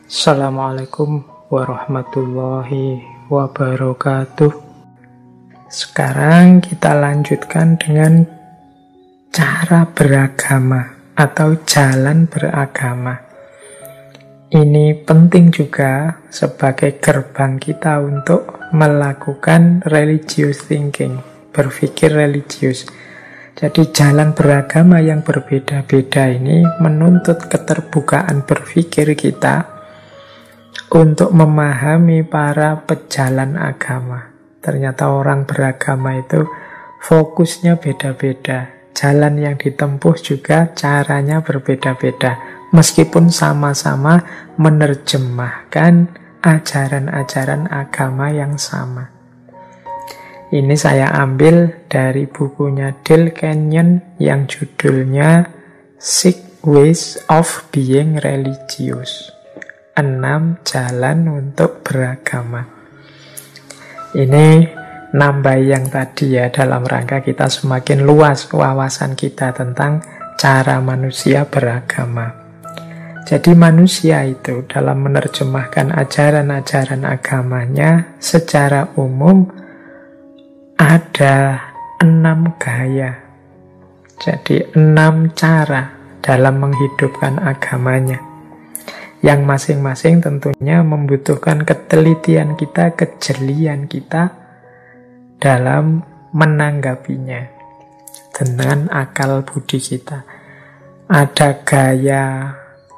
Assalamualaikum warahmatullahi wabarakatuh. Sekarang kita lanjutkan dengan cara beragama atau jalan beragama. Ini penting juga sebagai gerbang kita untuk melakukan religious thinking, berpikir religius. Jadi jalan beragama yang berbeda-beda ini menuntut keterbukaan berpikir kita untuk memahami para pejalan agama. Ternyata orang beragama itu fokusnya beda-beda. Jalan yang ditempuh juga caranya berbeda-beda. Meskipun sama-sama menerjemahkan ajaran-ajaran agama yang sama. Ini saya ambil dari bukunya Dale Kenyon yang judulnya 6 Ways of Being Religious. 6 jalan untuk beragama. Ini nambah yang tadi ya, dalam rangka kita semakin luas wawasan kita tentang cara manusia beragama. Jadi manusia itu dalam menerjemahkan ajaran-ajaran agamanya secara umum ada 6 gaya. Jadi 6 cara dalam menghidupkan agamanya. Yang masing-masing tentunya membutuhkan ketelitian kita, kejelian kita dalam menanggapinya dengan akal budi kita. Ada gaya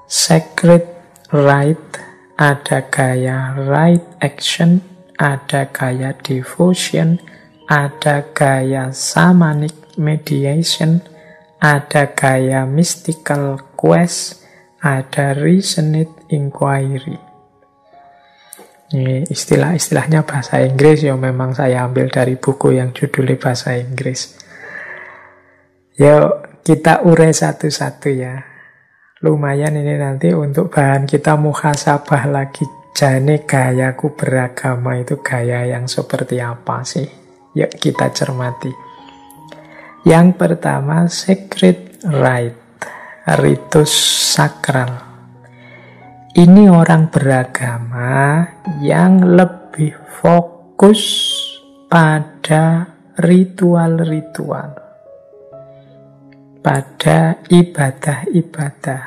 sacred right, ada gaya right action, ada gaya devotion, ada gaya shamanic mediation, ada gaya mystical quest, ada reasoned inquiry. Ini istilah-istilahnya bahasa Inggris ya, memang saya ambil dari buku yang judulnya bahasa Inggris. Yuk kita urai satu-satu ya. Lumayan ini nanti untuk bahan kita muhasabah lagi. Jane gayaku beragama itu gaya yang seperti apa sih? Yuk kita cermati. Yang pertama, sacred right. Ritus sakral. Ini orang beragama yang lebih fokus pada ritual-ritual, pada ibadah-ibadah,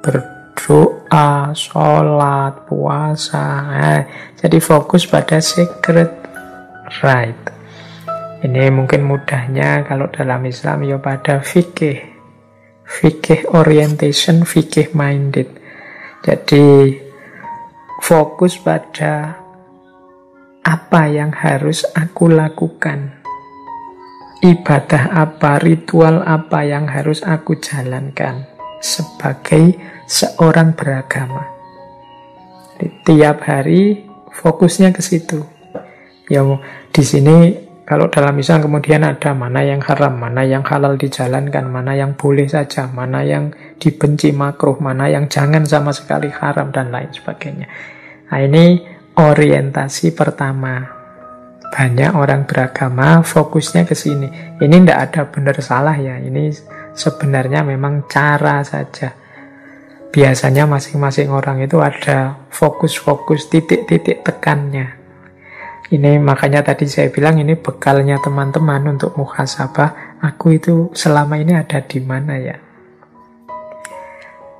berdoa, sholat, puasa. Jadi fokus pada sacred right. Ini mungkin mudahnya kalau dalam Islam ya pada fikih. Fikih orientation, fikih minded. Jadi fokus pada apa yang harus aku lakukan. Ibadah apa, ritual apa yang harus aku jalankan sebagai seorang beragama. Jadi, tiap hari fokusnya ke situ. Ya di sini kalau dalam Islam kemudian ada mana yang haram, mana yang halal dijalankan, mana yang boleh saja, mana yang dibenci makruh, mana yang jangan sama sekali haram, dan lain sebagainya. Nah ini orientasi pertama. Banyak orang beragama fokusnya ke sini. Ini tidak ada benar salah ya, ini sebenarnya memang cara saja. Biasanya masing-masing orang itu ada fokus-fokus, titik-titik tekannya. Ini makanya tadi saya bilang ini bekalnya teman-teman untuk muhasabah. Aku itu selama ini ada di mana ya?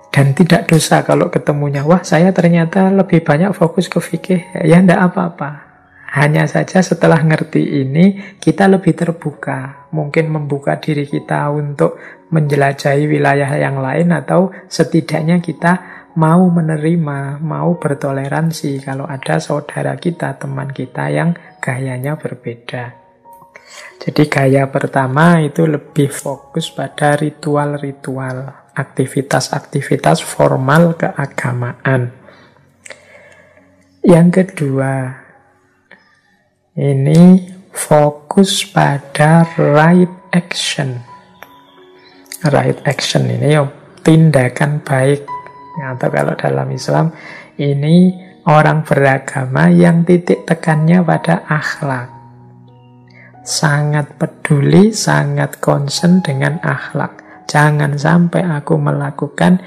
Dan tidak dosa kalau ketemunya, wah saya ternyata lebih banyak fokus ke fikih. Ya enggak apa-apa. Hanya saja setelah ngerti ini, kita lebih terbuka. Mungkin membuka diri kita untuk menjelajahi wilayah yang lain, atau setidaknya kita mau menerima, mau bertoleransi kalau ada saudara kita, teman kita yang gayanya berbeda. Jadi gaya pertama itu lebih fokus pada ritual-ritual, aktivitas-aktivitas formal keagamaan. Yang kedua, ini fokus pada right action. Right action ini ya tindakan baik. Atau kalau dalam Islam, ini orang beragama yang titik tekannya pada akhlak. Sangat peduli, sangat concern dengan akhlak. Jangan sampai aku melakukan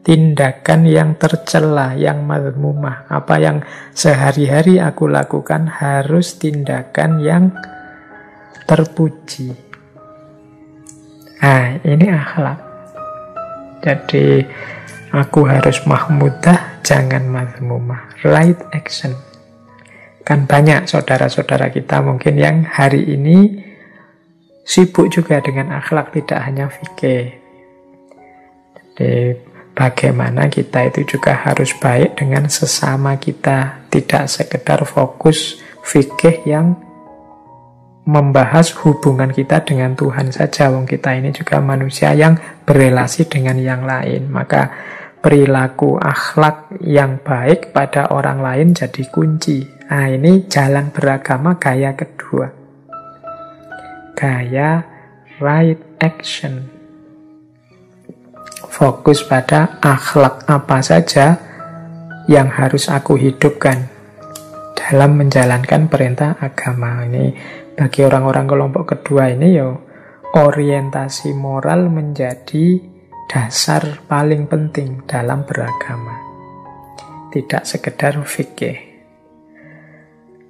tindakan yang tercela, yang mazmumah. Apa yang sehari-hari aku lakukan harus tindakan yang terpuji. Nah, ini akhlak. Jadi, aku harus mahmudah, jangan mazmumah. Right action. Kan banyak saudara-saudara kita mungkin yang hari ini sibuk juga dengan akhlak, tidak hanya fikih. Jadi bagaimana kita itu juga harus baik dengan sesama kita, tidak sekedar fokus fikih yang membahas hubungan kita dengan Tuhan saja. Wong kita ini juga manusia yang berelasi dengan yang lain. Maka perilaku akhlak yang baik pada orang lain jadi kunci. Nah, ini jalan beragama gaya kedua. Gaya right action. Fokus pada akhlak apa saja yang harus aku hidupkan dalam menjalankan perintah agama. Ini bagi orang-orang kelompok kedua ini orientasi moral menjadi dasar paling penting dalam beragama. Tidak sekedar fikih.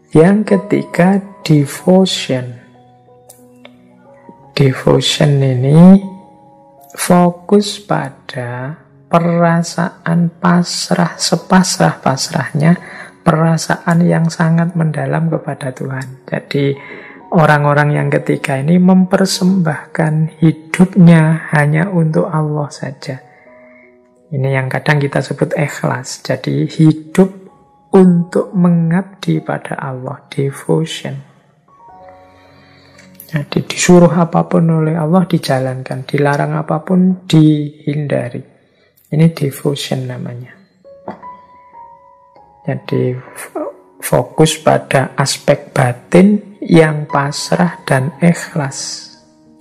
Yang ketiga, devotion. Devotion ini fokus pada perasaan pasrah, sepasrah-pasrahnya, perasaan yang sangat mendalam kepada Tuhan. Jadi orang-orang yang ketiga ini mempersembahkan hidupnya hanya untuk Allah saja. Ini yang kadang kita sebut ikhlas. Jadi hidup untuk mengabdi pada Allah, devotion. Jadi disuruh apapun oleh Allah dijalankan, dilarang apapun dihindari. Ini devotion namanya. Jadi fokus pada aspek batin yang pasrah dan ikhlas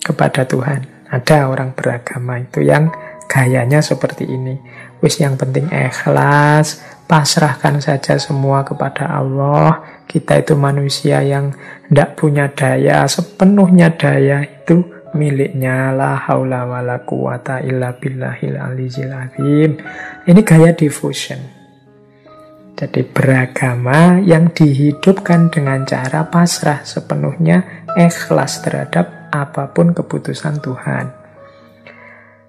kepada Tuhan. Ada orang beragama itu yang gayanya seperti ini. Wis yang penting ikhlas, pasrahkan saja semua kepada Allah. Kita itu manusia yang tidak punya daya, sepenuhnya daya itu miliknya. La haula wa la quwata illa billahil aliyyil azim. Ini gaya devotion. Jadi beragama yang dihidupkan dengan cara pasrah sepenuhnya, ikhlas terhadap apapun keputusan Tuhan.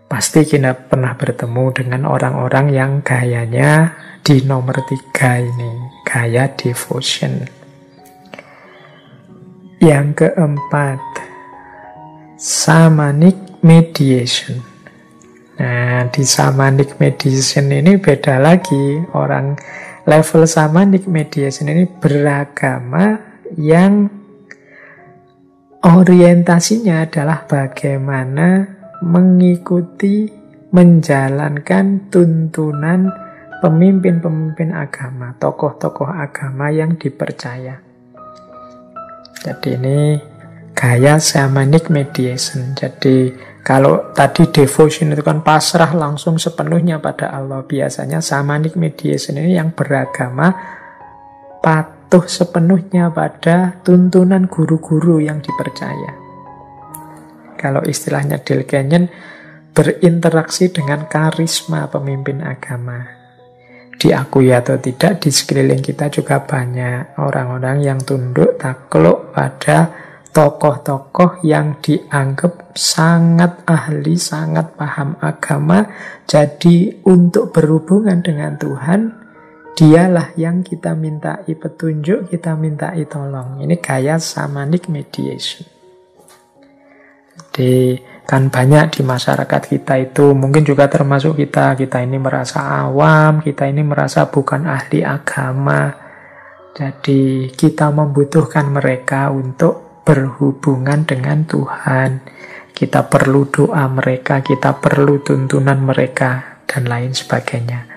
Pasti kita pernah bertemu dengan orang-orang yang gayanya di nomor 3 ini, gaya devotion. Yang keempat, shamanic mediation. Nah, di shamanic mediation ini beda lagi. Orang level shamanic mediation ini beragama yang orientasinya adalah bagaimana mengikuti, menjalankan tuntunan pemimpin-pemimpin agama, tokoh-tokoh agama yang dipercaya. Jadi ini gaya shamanic mediation. Jadi kalau tadi devotion itu kan pasrah langsung sepenuhnya pada Allah. Biasanya shamanic mediation ini yang beragama patuh sepenuhnya pada tuntunan guru-guru yang dipercaya. Kalau istilahnya Dale Kenyon, berinteraksi dengan karisma pemimpin agama. Diakui atau tidak, di sekeliling kita juga banyak orang-orang yang tunduk takluk pada tokoh-tokoh yang dianggap sangat ahli, sangat paham agama. Jadi untuk berhubungan dengan Tuhan, dialah yang kita mintai petunjuk, kita mintai tolong. Ini gaya shamanic mediation. Jadi kan banyak di masyarakat kita itu, mungkin juga termasuk kita ini merasa awam, kita ini merasa bukan ahli agama. Jadi kita membutuhkan mereka untuk berhubungan dengan Tuhan. Kita perlu doa mereka, kita perlu tuntunan mereka, dan lain sebagainya.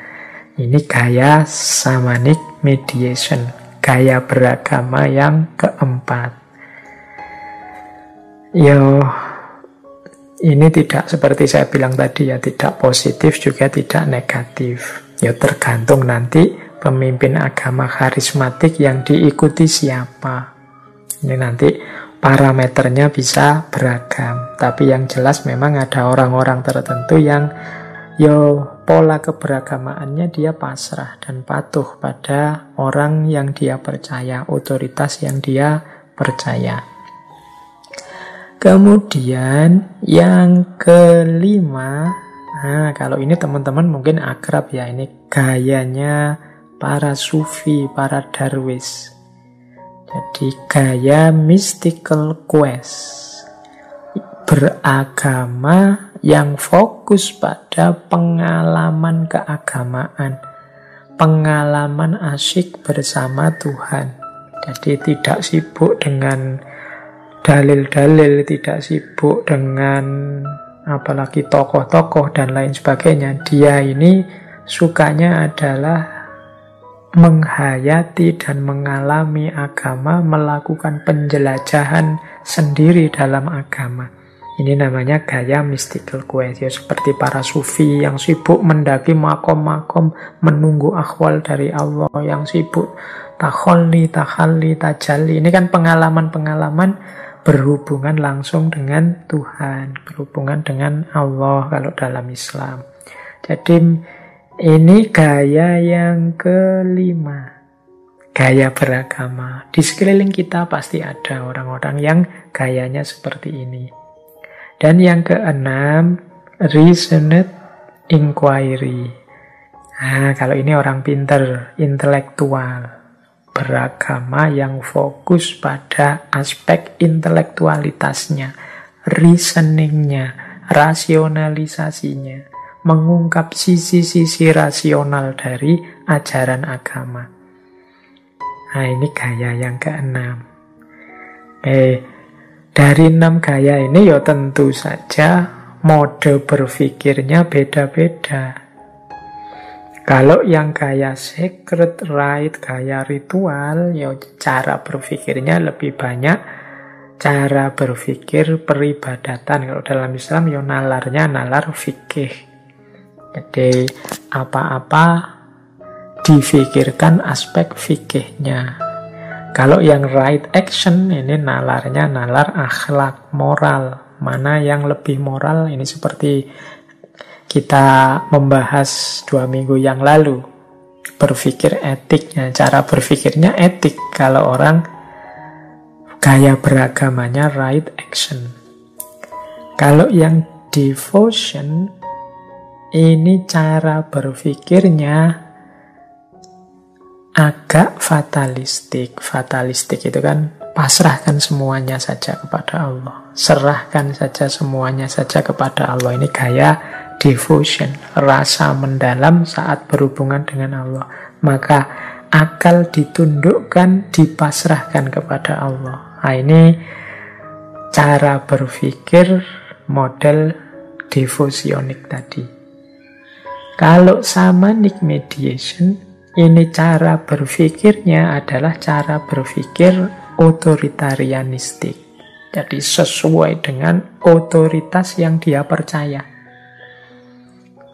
Ini gaya shamanic mediation, gaya beragama yang keempat. Ini tidak seperti saya bilang tadi ya, tidak positif juga tidak negatif. Ya tergantung nanti pemimpin agama karismatik yang diikuti siapa. Ini nanti parameternya bisa beragam. Tapi yang jelas memang ada orang-orang tertentu yang pola keberagamaannya dia pasrah dan patuh pada orang yang dia percaya, otoritas yang dia percaya. Kemudian yang kelima, nah kalau ini teman-teman mungkin akrab ya, ini gayanya para sufi, para darwis. Jadi gaya mystical quest, beragama yang fokus pada pengalaman keagamaan, pengalaman asyik bersama Tuhan. Jadi tidak sibuk dengan dalil-dalil, tidak sibuk dengan apalagi tokoh-tokoh dan lain sebagainya. Dia ini sukanya adalah menghayati dan mengalami agama, melakukan penjelajahan sendiri dalam agama. Ini namanya gaya mystical quest, ya, seperti para sufi yang sibuk mendaki makom-makom, menunggu akhwal dari Allah, yang sibuk takhalli, tajalli. Ini kan pengalaman-pengalaman berhubungan langsung dengan Tuhan, berhubungan dengan Allah kalau dalam Islam. Jadi ini gaya yang kelima, gaya beragama. Di sekeliling kita pasti ada orang-orang yang gayanya seperti ini. Dan yang keenam, reasoned inquiry. Nah, kalau ini orang pinter, intelektual, beragama yang fokus pada aspek intelektualitasnya, reasoningnya, rasionalisasinya, mengungkap sisi-sisi rasional dari ajaran agama. Nah, ini gaya yang keenam. Dari 6 gaya ini ya tentu saja mode berpikirnya beda-beda. Kalau yang gaya sacred rite, gaya ritual, ya cara berpikirnya lebih banyak cara berpikir peribadatan. Kalau dalam Islam ya nalarnya nalar fikih. Jadi apa-apa difikirkan aspek fikihnya. Kalau yang right action ini nalarnya nalar akhlak moral. Mana yang lebih moral? Ini seperti kita membahas 2 minggu yang lalu. Berpikir etiknya, cara berpikirnya etik. Kalau orang gaya beragamanya right action. Kalau yang devotion ini cara berpikirnya agak fatalistik. Fatalistik itu kan pasrahkan semuanya saja kepada Allah. Serahkan saja semuanya saja kepada Allah. Ini gaya devotion, rasa mendalam saat berhubungan dengan Allah. Maka akal ditundukkan, dipasrahkan kepada Allah. Nah, ini cara berpikir model devosionik tadi. Kalau shamanic mediation, ini cara berpikirnya adalah cara berpikir otoritarianistik. Jadi sesuai dengan otoritas yang dia percaya.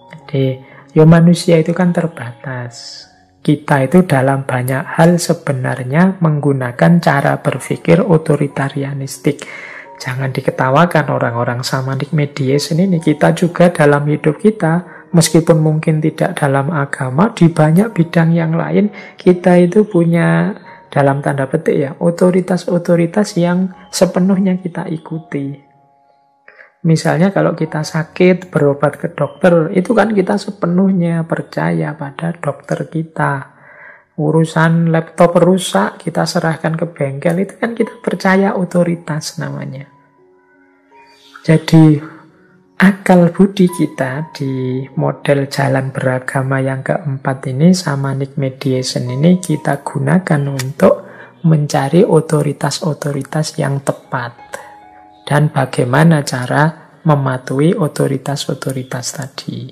Jadi, ya manusia itu kan terbatas. Kita itu dalam banyak hal sebenarnya menggunakan cara berpikir otoritarianistik. Jangan diketawakan orang-orang shamanic mediation ini. Kita juga dalam hidup kita, meskipun mungkin tidak dalam agama, di banyak bidang yang lain, kita itu punya, dalam tanda petik ya, otoritas-otoritas yang sepenuhnya kita ikuti. Misalnya kalau kita sakit, berobat ke dokter, itu kan kita sepenuhnya percaya pada dokter kita. Urusan laptop rusak, kita serahkan ke bengkel, itu kan kita percaya otoritas namanya. Jadi, akal budi kita di model jalan beragama yang keempat ini, shamanic mediation ini, kita gunakan untuk mencari otoritas-otoritas yang tepat. Dan bagaimana cara mematuhi otoritas-otoritas tadi.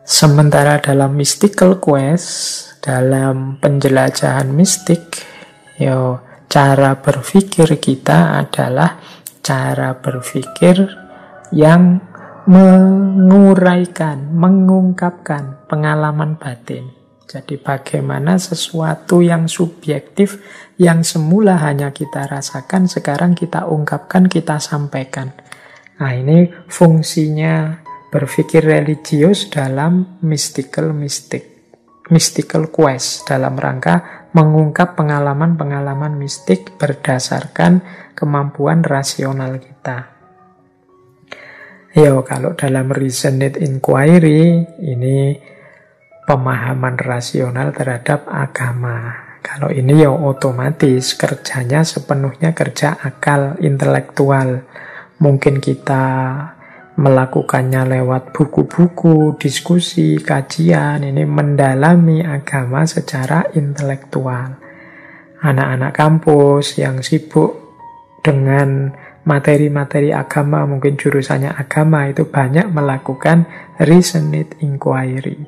Sementara dalam mystical quest, dalam penjelajahan mistik, cara berpikir kita adalah cara berpikir yang menguraikan, mengungkapkan pengalaman batin. Jadi bagaimana sesuatu yang subjektif, yang semula hanya kita rasakan, sekarang kita ungkapkan, kita sampaikan. Nah, ini fungsinya berpikir religius dalam mystical quest, dalam rangka mengungkap pengalaman-pengalaman mistik berdasarkan kemampuan rasional kita. Yo, kalau dalam reasoned inquiry, ini pemahaman rasional terhadap agama. Kalau ini ya otomatis kerjanya sepenuhnya kerja akal intelektual. Mungkin kita melakukannya lewat buku-buku, diskusi, kajian, ini mendalami agama secara intelektual. Anak-anak kampus yang sibuk dengan materi-materi agama, mungkin jurusannya agama, itu banyak melakukan reasoned inquiry.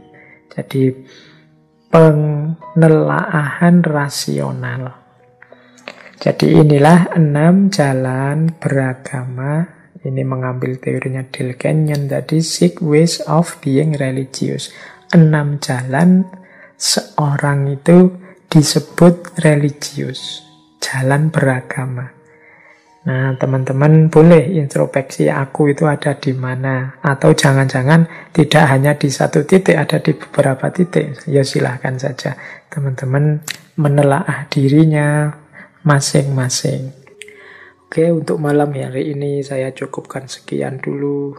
Jadi penelaahan rasional. Jadi inilah 6 jalan beragama. Ini mengambil teorinya Dale Kenyon tadi, 6 ways of being religious. 6 jalan seorang itu disebut religius, jalan beragama. Nah, teman-teman boleh introspeksi aku itu ada di mana. Atau jangan-jangan tidak hanya di satu titik, ada di beberapa titik. Ya silahkan saja teman-teman menelaah dirinya masing-masing. Oke, untuk malam hari ini saya cukupkan sekian dulu.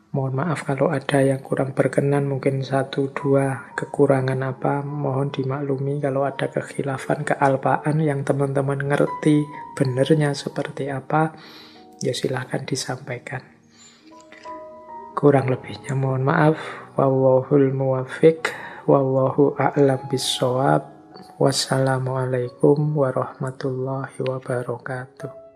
Mohon maaf kalau ada yang kurang berkenan, mungkin 1-2 kekurangan apa, mohon dimaklumi. Kalau ada kekhilafan, kealpaan yang teman-teman ngerti benernya seperti apa, ya silahkan disampaikan. Kurang lebihnya mohon maaf. Wallahul muwaffiq, wallahu a'lam bissawab. Wassalamualaikum warahmatullahi wabarakatuh.